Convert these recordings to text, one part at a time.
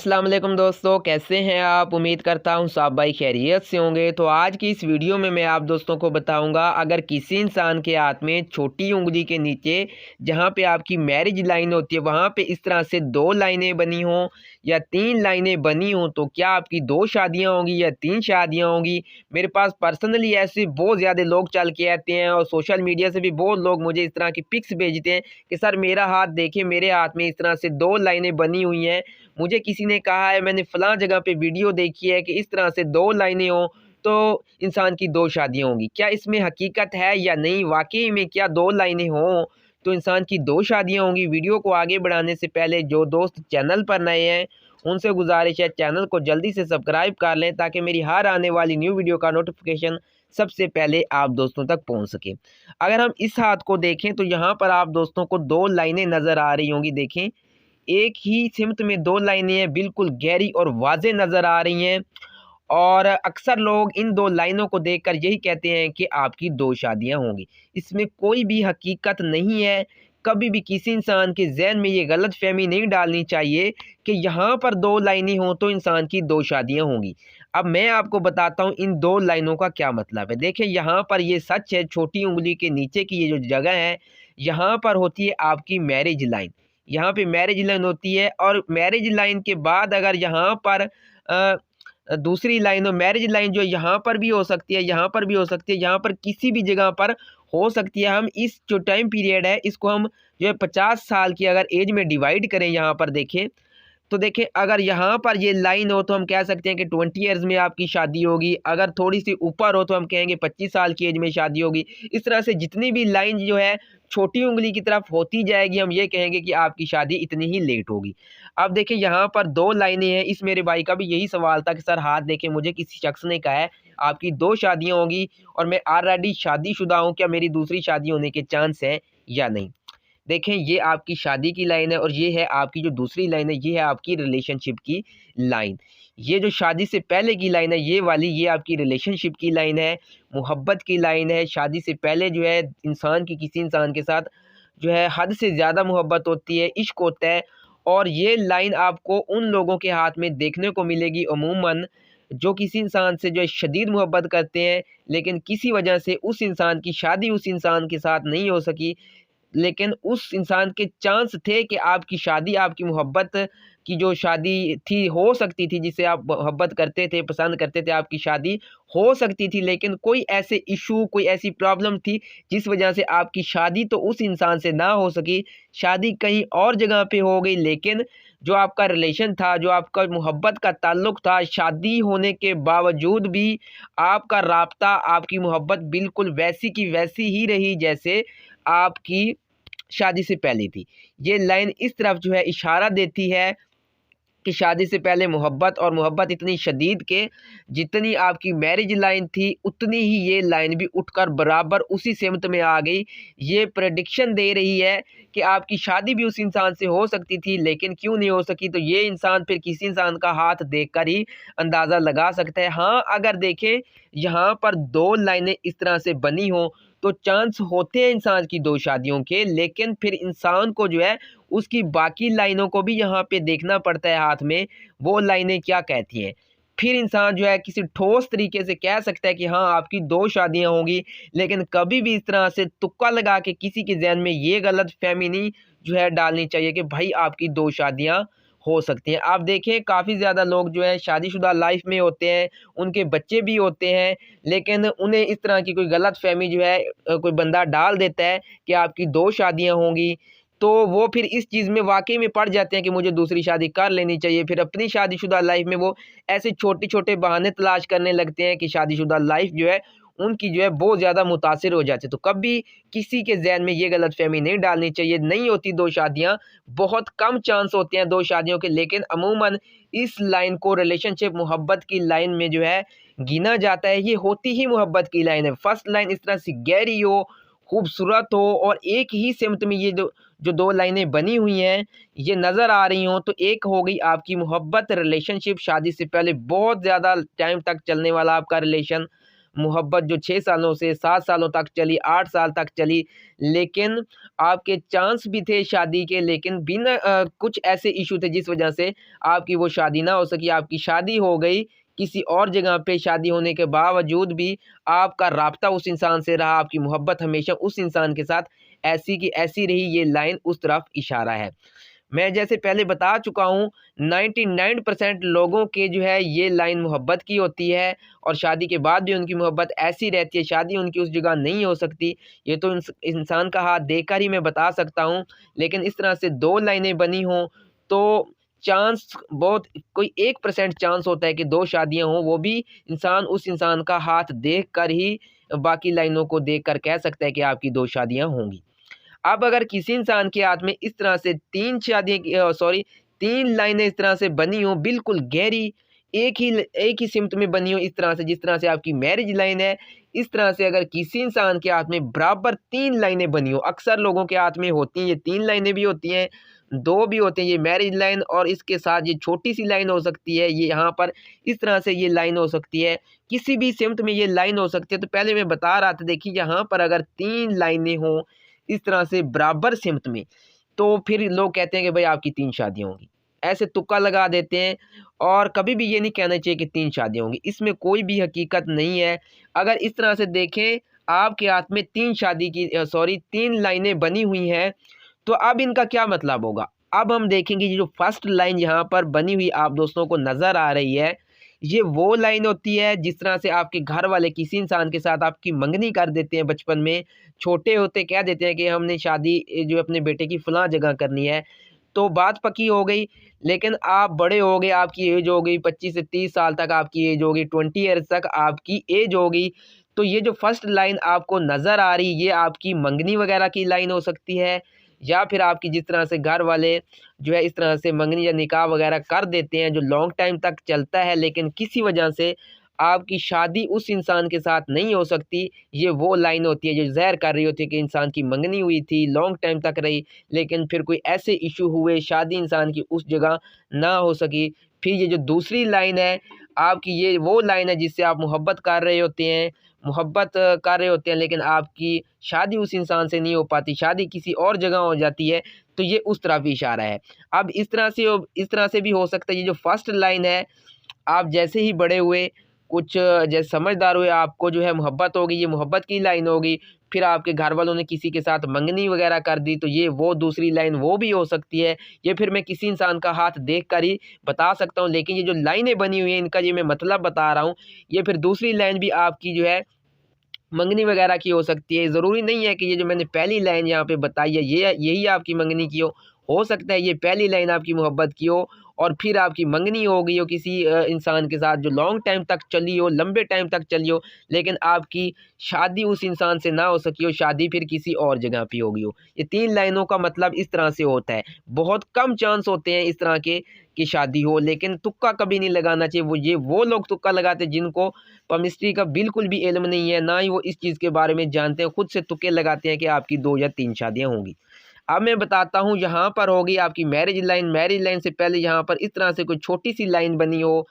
अस्सलाम वालेकुम दोस्तों, कैसे हैं आप। उम्मीद करता हूं सब भाई खैरियत से होंगे। तो आज की इस वीडियो में मैं आप दोस्तों को बताऊंगा, अगर किसी इंसान के हाथ में छोटी उंगली के नीचे जहां पे आपकी मैरिज लाइन होती है वहां पे इस तरह से 2 लाइनें बनी हों या 3 लाइनें बनी हों, तो क्या आपकी 2 शादियां होंगी या 3 शादियां होंगी। मेरे पास पर्सनली ऐसे बहुत ज़्यादा लोग चल के आते हैं और सोशल मीडिया से भी बहुत लोग मुझे इस तरह की पिक्स भेजते हैं कि सर मेरा हाथ देखिए, मेरे हाथ में इस तरह से 2 लाइनें बनी हुई हैं। मुझे किसी ने कहा है, मैंने फ़लाँ जगह पे वीडियो देखी है कि इस तरह से 2 लाइनें हों तो इंसान की 2 शादियाँ होंगी। क्या इसमें हकीकत है या नहीं? वाक़ई में क्या 2 लाइनें हों तो इंसान की 2 शादियाँ होंगी? वीडियो को आगे बढ़ाने से पहले जो दोस्त चैनल पर नए हैं उनसे गुज़ारिश है चैनल को जल्दी से सब्सक्राइब कर लें ताकि मेरी हर आने वाली न्यू वीडियो का नोटिफ़िकेशन सबसे पहले आप दोस्तों तक पहुँच सके। अगर हम इस हाथ को देखें तो यहाँ पर आप दोस्तों को 2 लाइनें नज़र आ रही होंगी। देखें, एक ही सिमत में 2 लाइनें हैं, बिल्कुल गहरी और वाज़ेह नज़र आ रही हैं। और अक्सर लोग इन 2 लाइनों को देखकर यही कहते हैं कि आपकी 2 शादियाँ होंगी। इसमें कोई भी हकीकत नहीं है। कभी भी किसी इंसान के ज़हन में ये गलतफ़हमी नहीं डालनी चाहिए कि यहाँ पर 2 लाइनें हों तो इंसान की 2 शादियाँ होंगी। अब मैं आपको बताता हूँ इन 2 लाइनों का क्या मतलब है। देखिए, यहाँ पर ये सच है, छोटी उँगली के नीचे की ये जो जगह है, यहाँ पर होती है आपकी मैरिज लाइन। यहाँ पे मैरिज लाइन होती है और मैरिज लाइन के बाद अगर यहाँ पर दूसरी लाइन हो, मैरिज लाइन जो यहाँ पर भी हो सकती है, यहाँ पर भी हो सकती है, यहाँ पर किसी भी जगह पर हो सकती है। हम इस जो टाइम पीरियड है इसको हम जो है 50 साल की अगर एज में डिवाइड करें, यहाँ पर देखें तो देखें, अगर यहाँ पर ये लाइन हो तो हम कह सकते हैं कि 20 ईयर्स में आपकी शादी होगी। अगर थोड़ी सी ऊपर हो तो हम कहेंगे 25 साल की एज में शादी होगी। इस तरह से जितनी भी लाइन जो है छोटी उंगली की तरफ होती जाएगी, हम ये कहेंगे कि आपकी शादी इतनी ही लेट होगी। अब देखिए, यहाँ पर 2 लाइनें हैं। इस मेरे भाई का भी यही सवाल था कि सर हाथ देखें, मुझे किसी शख्स ने कहा है आपकी 2 शादियाँ होंगी और मैं ऑलरेडी शादीशुदा हूँ, क्या मेरी दूसरी शादी होने के चांस हैं या नहीं। देखें, ये आपकी शादी की लाइन है और ये है आपकी जो दूसरी लाइन है, ये है आपकी रिलेशनशिप की लाइन। ये जो शादी से पहले की लाइन है ये वाली, ये आपकी रिलेशनशिप की लाइन है, मोहब्बत की लाइन है। शादी से पहले जो है इंसान की किसी इंसान के साथ जो है हद से ज़्यादा मोहब्बत होती है, इश्क होता है। और ये लाइन आपको उन लोगों के हाथ में देखने को मिलेगी अमूमन जो किसी इंसान से जो है शदीद मोहब्बत करते हैं, लेकिन किसी वजह से उस इंसान की शादी उस इंसान के साथ नहीं हो सकी। लेकिन उस इंसान के चांस थे कि आपकी शादी, आपकी मोहब्बत की जो शादी थी हो सकती थी, जिसे आप मोहब्बत करते थे, पसंद करते थे, आपकी शादी हो सकती थी। लेकिन कोई ऐसे इशू, कोई ऐसी प्रॉब्लम थी जिस वजह से आपकी शादी तो उस इंसान से ना हो सकी, शादी कहीं और जगह पे हो गई। लेकिन जो आपका रिलेशन था, जो आपका मोहब्बत का ताल्लुक था, शादी होने के बावजूद भी आपका राब्ता, आपकी मोहब्बत बिल्कुल वैसी की वैसी ही रही जैसे आपकी शादी से पहले थी। ये लाइन इस तरफ जो है इशारा देती है कि शादी से पहले मोहब्बत, और मोहब्बत इतनी शदीद के जितनी आपकी मैरिज लाइन थी उतनी ही ये लाइन भी उठकर बराबर उसी सिमत में आ गई। ये प्रेडिक्शन दे रही है कि आपकी शादी भी उस इंसान से हो सकती थी, लेकिन क्यों नहीं हो सकी, तो ये इंसान फिर किसी इंसान का हाथ देखकर ही अंदाज़ा लगा सकता है। हाँ, अगर देखें यहाँ पर 2 लाइनें इस तरह से बनी हों तो चांस होते हैं इंसान की 2 शादियों के, लेकिन फिर इंसान को जो है उसकी बाकी लाइनों को भी यहाँ पे देखना पड़ता है हाथ में, वो लाइनें क्या कहती हैं। फिर इंसान जो है किसी ठोस तरीके से कह सकता है कि हाँ आपकी 2 शादियाँ होंगी। लेकिन कभी भी इस तरह से तुक्का लगा के किसी के ज़हन में ये गलतफ़हमी नहीं जो है डालनी चाहिए कि भाई आपकी 2 शादियाँ हो सकती हैं। आप देखें, काफ़ी ज़्यादा लोग जो है शादीशुदा लाइफ में होते हैं, उनके बच्चे भी होते हैं, लेकिन उन्हें इस तरह की कोई गलतफ़हमी जो है कोई बंदा डाल देता है कि आपकी 2 शादियाँ होंगी, तो वो फिर इस चीज़ में वाक़ई में पड़ जाते हैं कि मुझे दूसरी शादी कर लेनी चाहिए। फिर अपनी शादीशुदा लाइफ़ में वो ऐसे छोटे-छोटे बहाने तलाश करने लगते हैं कि शादीशुदा लाइफ़ जो है उनकी जो है बहुत ज़्यादा मुतासिर हो जाती है। तो कभी किसी के ज़हन में ये गलतफ़हमी नहीं डालनी चाहिए, नहीं होती 2 शादियाँ, बहुत कम चांस होते हैं 2 शादियों के। लेकिन अमूमन इस लाइन को रिलेशनशिप, मोहब्बत की लाइन में जो है गिना जाता है। ये होती ही मोहब्बत की लाइन है। फर्स्ट लाइन इस तरह से गहरी हो, खूबसूरत हो और एक ही सिमत में ये जो 2 लाइनें बनी हुई हैं ये नज़र आ रही हों, तो एक हो गई आपकी मोहब्बत, रिलेशनशिप, शादी से पहले बहुत ज़्यादा टाइम तक चलने वाला आपका रिलेशन। मोहब्बत जो 6 सालों से 7 सालों तक चली, 8 साल तक चली, लेकिन आपके चांस भी थे शादी के, लेकिन बिना कुछ ऐसे इश्यू थे जिस वजह से आपकी वो शादी ना हो सकी। आपकी शादी हो गई किसी और जगह पे, शादी होने के बावजूद भी आपका राब्ता उस इंसान से रहा, आपकी मोहब्बत हमेशा उस इंसान के साथ ऐसी की ऐसी रही। ये लाइन उस तरफ इशारा है। मैं जैसे पहले बता चुका हूँ 99% लोगों के जो है ये लाइन मोहब्बत की होती है और शादी के बाद भी उनकी मोहब्बत ऐसी रहती है, शादी उनकी उस जगह नहीं हो सकती। ये तो इंसान का हाथ देखकर ही मैं बता सकता हूँ। लेकिन इस तरह से 2 लाइनें बनी हों तो चांस बहुत, कोई 1% चांस होता है कि 2 शादियाँ हों, वो भी इंसान उस इंसान का हाथ देखकर ही बाकी लाइनों को देखकर कह सकता है कि आपकी 2 शादियाँ होंगी। अब अगर किसी इंसान के हाथ में इस तरह से 3 लाइनें इस तरह से बनी हों, बिल्कुल गहरी, एक ही सिमत में बनी हो, इस तरह से जिस तरह से आपकी मैरिज लाइन है, इस तरह से अगर किसी इंसान के हाथ में बराबर 3 लाइनें बनी हो, अक्सर लोगों के हाथ में होती हैं, ये 3 लाइनें भी होती हैं, 2 भी होते हैं, ये मैरिज लाइन और इसके साथ ये छोटी-सी लाइन हो सकती है, ये यहाँ पर इस तरह से ये लाइन हो सकती है, किसी भी सिमत में ये लाइन हो सकती है। तो पहले मैं बता रहा था, देखिए यहाँ पर अगर 3 लाइनें हों इस तरह से बराबर सिमत में, तो फिर लोग कहते हैं कि भाई आपकी 3 शादियाँ होंगी। ऐसे तुक्का लगा देते हैं और कभी भी ये नहीं कहना चाहिए कि 3 शादियाँ होंगी, इसमें कोई भी हकीकत नहीं है। अगर इस तरह से देखें, आपके हाथ में 3 लाइनें बनी हुई हैं, तो अब इनका क्या मतलब होगा? अब हम देखेंगे ये जो फर्स्ट लाइन यहाँ पर बनी हुई आप दोस्तों को नज़र आ रही है, ये वो लाइन होती है जिस तरह से आपके घर वाले किसी इंसान के साथ आपकी मंगनी कर देते हैं बचपन में। छोटे होते कह देते हैं कि हमने शादी जो है अपने बेटे की फलाँ जगह करनी है, तो बात पक्की हो गई। लेकिन आप बड़े हो गए, आपकी एज हो गई 25 से 30 साल तक आपकी एज होगी, 20 ईयर्स तक आपकी एज होगी, तो ये जो फर्स्ट लाइन आपको नज़र आ रही, ये आपकी मंगनी वगैरह की लाइन हो सकती है, या फिर आपकी जिस तरह से घर वाले जो है इस तरह से मंगनी या निकाह वगैरह कर देते हैं, जो लॉन्ग टाइम तक चलता है, लेकिन किसी वजह से आपकी शादी उस इंसान के साथ नहीं हो सकती। ये वो लाइन होती है जो ज़ाहिर कर रही होती है कि इंसान की मंगनी हुई थी, लॉन्ग टाइम तक रही, लेकिन फिर कोई ऐसे इश्यू हुए, शादी इंसान की उस जगह ना हो सकी। फिर ये जो दूसरी लाइन है आपकी, ये वो लाइन है जिससे आप मोहब्बत कर रहे होते हैं, लेकिन आपकी शादी उस इंसान से नहीं हो पाती, शादी किसी और जगह हो जाती है, तो ये उस तरफ इशारा है। अब इस तरह से भी हो सकता है, ये जो फर्स्ट लाइन है, आप जैसे ही बड़े हुए, कुछ जैसे समझदार हुए, आपको जो है मोहब्बत होगी, ये मोहब्बत की लाइन होगी। फिर आपके घर वालों ने किसी के साथ मंगनी वगैरह कर दी, तो ये वो दूसरी लाइन वो भी हो सकती है। ये फिर मैं किसी इंसान का हाथ देखकर ही बता सकता हूँ, लेकिन ये जो लाइनें बनी हुई हैं, इनका ये मैं मतलब बता रहा हूँ। ये फिर दूसरी लाइन भी आपकी जो है मंगनी वगैरह की हो सकती है। ज़रूरी नहीं है कि ये जो मैंने पहली लाइन यहाँ पे बताई है, ये यही आपकी मंगनी की हो। हो सकता है ये पहली लाइन आपकी मोहब्बत की हो और फिर आपकी मंगनी हो गई हो किसी इंसान के साथ जो लॉन्ग टाइम तक चली हो, लंबे टाइम तक चली हो, लेकिन आपकी शादी उस इंसान से ना हो सकी हो, शादी फिर किसी और जगह पे हो गई हो। ये 3 लाइनों का मतलब इस तरह से होता है। बहुत कम चांस होते हैं इस तरह के कि शादी हो, लेकिन तुक्का कभी नहीं लगाना चाहिए। वो लोग तुक्का लगाते हैं जिनको केमिस्ट्री का बिल्कुल भी इल्म नहीं है, ना ही वो इस चीज़ के बारे में जानते हैं, खुद से तुक्के लगाते हैं कि आपकी 2 या 3 शादियाँ होंगी। अब मैं बताता हूँ, यहाँ पर होगी आपकी मैरिज लाइन से पहले यहाँ पर इस तरह से कोई छोटी-सी लाइन बनी हो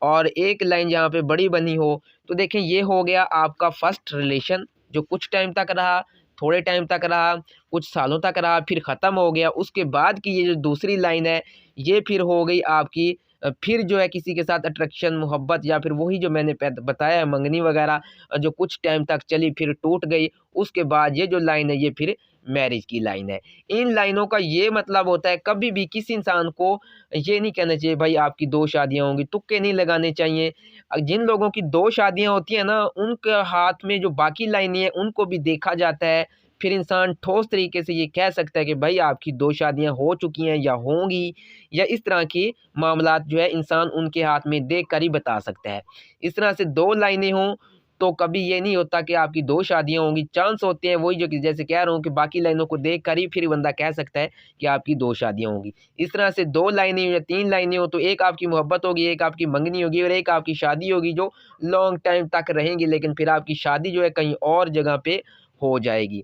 और एक लाइन यहाँ पे बड़ी बनी हो, तो देखें ये हो गया आपका फर्स्ट रिलेशन जो कुछ टाइम तक रहा, थोड़े टाइम तक रहा, कुछ सालों तक रहा, फिर ख़त्म हो गया। उसके बाद की ये जो दूसरी लाइन है, ये फिर हो गई आपकी फिर जो है किसी के साथ अट्रैक्शन, मोहब्बत या फिर वही जो मैंने बताया मंगनी वगैरह जो कुछ टाइम तक चली फिर टूट गई। उसके बाद ये जो लाइन है ये फिर मैरिज की लाइन है। इन लाइनों का ये मतलब होता है, कभी भी किसी इंसान को ये नहीं कहना चाहिए भाई आपकी 2 शादियाँ होंगी, तुक्के नहीं लगाने चाहिए। जिन लोगों की 2 शादियाँ होती हैं ना, उनके हाथ में जो बाकी लाइनें हैं उनको भी देखा जाता है। फिर इंसान ठोस तरीके से ये कह सकता है कि भाई आपकी 2 शादियाँ हो चुकी हैं या होंगी, या इस तरह के मामलात जो है इंसान उनके हाथ में देख कर ही बता सकता है। इस तरह से 2 लाइनें हों तो कभी ये नहीं होता कि आपकी 2 शादियाँ होंगी, चांस होते हैं वही जो कि जैसे कह रहा हूँ कि बाकी लाइनों को देख कर ही फिर बंदा कह सकता है कि आपकी 2 शादियाँ होंगी। इस तरह से 2 लाइनें या 3 लाइनें हो तो एक आपकी मोहब्बत होगी, एक आपकी मंगनी होगी और एक आपकी शादी होगी जो लॉन्ग टाइम तक रहेंगी, लेकिन फिर आपकी शादी जो है कहीं और जगह पे हो जाएगी।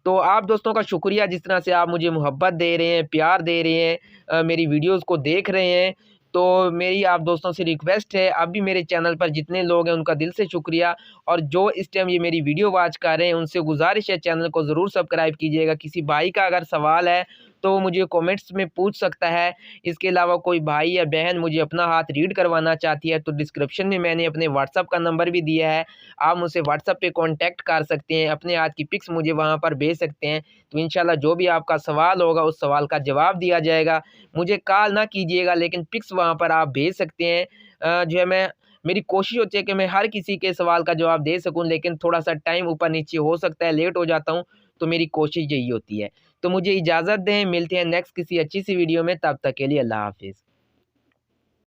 तो आप दोस्तों का शुक्रिया, जिस तरह से आप मुझे मोहब्बत दे रहे हैं, प्यार दे रहे हैं, मेरी वीडियोज़ को देख रहे हैं। तो मेरी आप दोस्तों से रिक्वेस्ट है, अभी मेरे चैनल पर जितने लोग हैं उनका दिल से शुक्रिया, और जो इस टाइम ये मेरी वीडियो वॉच कर रहे हैं उनसे गुजारिश है चैनल को ज़रूर सब्सक्राइब कीजिएगा। किसी भाई का अगर सवाल है तो वो मुझे कमेंट्स में पूछ सकता है। इसके अलावा कोई भाई या बहन मुझे अपना हाथ रीड करवाना चाहती है तो डिस्क्रिप्शन में मैंने अपने व्हाट्सअप का नंबर भी दिया है, आप मुझसे व्हाट्सअप पे कांटेक्ट कर सकते हैं, अपने हाथ की पिक्स मुझे वहाँ पर भेज सकते हैं। तो इंशाल्लाह जो भी आपका सवाल होगा उस सवाल का जवाब दिया जाएगा। मुझे कॉल ना कीजिएगा लेकिन पिक्स वहाँ पर आप भेज सकते हैं। जो है मेरी कोशिश होती है कि मैं हर किसी के सवाल का जवाब दे सकूं, लेकिन थोड़ा-सा टाइम ऊपर-नीचे हो सकता है, लेट हो जाता हूं, तो मेरी कोशिश यही होती है। तो मुझे इजाज़त दें, मिलते हैं नेक्स्ट किसी अच्छी सी वीडियो में, तब तक के लिए अल्लाह हाफ़िज़।